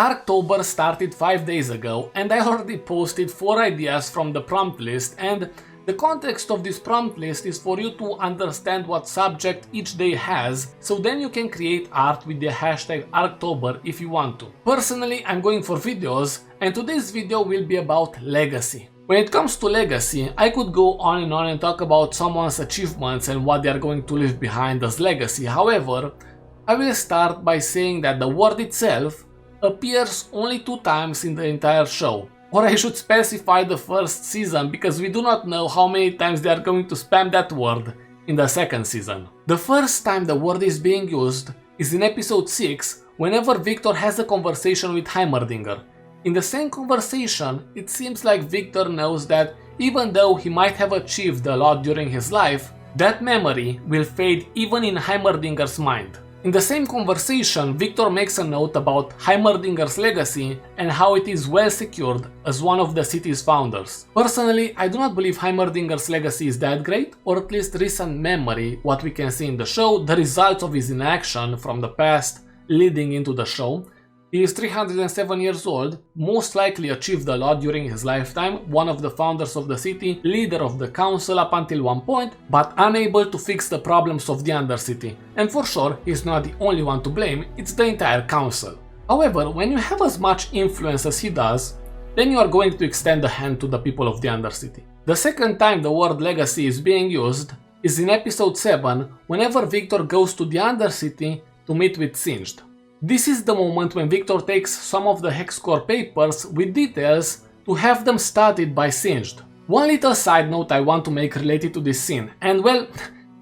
Arctober started 5 days ago and I already posted 4 ideas from the prompt list, and the context of this prompt list is for you to understand what subject each day has, so then you can create art with the hashtag Arctober if you want to. Personally, I'm going for videos, and today's video will be about legacy. When it comes to legacy, I could go on and talk about someone's achievements and what they are going to leave behind as legacy. However, I will start by saying that the word itself appears only 2 times in the entire show. Or I should specify the first season, because we do not know how many times they are going to spam that word in the second season. The first time the word is being used is in episode 6, whenever Victor has a conversation with Heimerdinger. In the same conversation, it seems like Victor knows that even though he might have achieved a lot during his life, that memory will fade even in Heimerdinger's mind. In the same conversation, Victor makes a note about Heimerdinger's legacy and how it is well secured as one of the city's founders. Personally, I do not believe Heimerdinger's legacy is that great, or at least recent memory, what we can see in the show, the results of his inaction from the past leading into the show. He is 307 years old, most likely achieved a lot during his lifetime, one of the founders of the city, leader of the council up until one point, but unable to fix the problems of the Undercity. And for sure, he's not the only one to blame, it's the entire council. However, when you have as much influence as he does, then you are going to extend a hand to the people of the Undercity. The second time the word legacy is being used is in episode 7, whenever Victor goes to the Undercity to meet with Singed. This is the moment when Victor takes some of the hex core papers with details to have them studied by Singed. One little side note I want to make related to this scene, and well,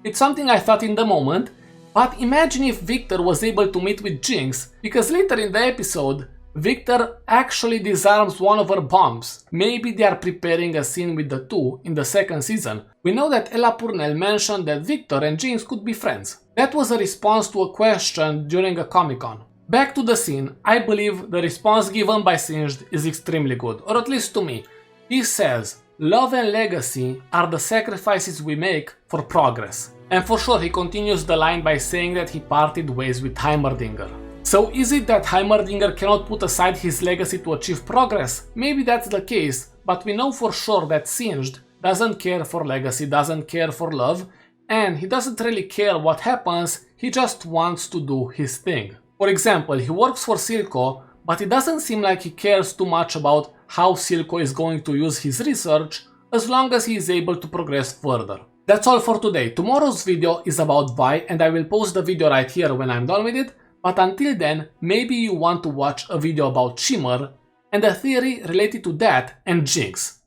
it's something I thought in the moment, but imagine if Victor was able to meet with Jinx, because later in the episode, Victor actually disarms one of her bombs. Maybe they are preparing a scene with the two in the second season. We know that Ella Purnell mentioned that Victor and Jinx could be friends. That was a response to a question during a Comic-Con. Back to the scene, I believe the response given by Singed is extremely good, or at least to me. He says, "Love and legacy are the sacrifices we make for progress." And for sure he continues the line by saying that he parted ways with Heimerdinger. So is it that Heimerdinger cannot put aside his legacy to achieve progress? Maybe that's the case, but we know for sure that Singed doesn't care for legacy, doesn't care for love, and he doesn't really care what happens, he just wants to do his thing. For example, he works for Silco, but it doesn't seem like he cares too much about how Silco is going to use his research, as long as he is able to progress further. That's all for today. Tomorrow's video is about Vi, and I will post the video right here when I'm done with it, but until then, maybe you want to watch a video about Shimmer and a theory related to that and Jinx.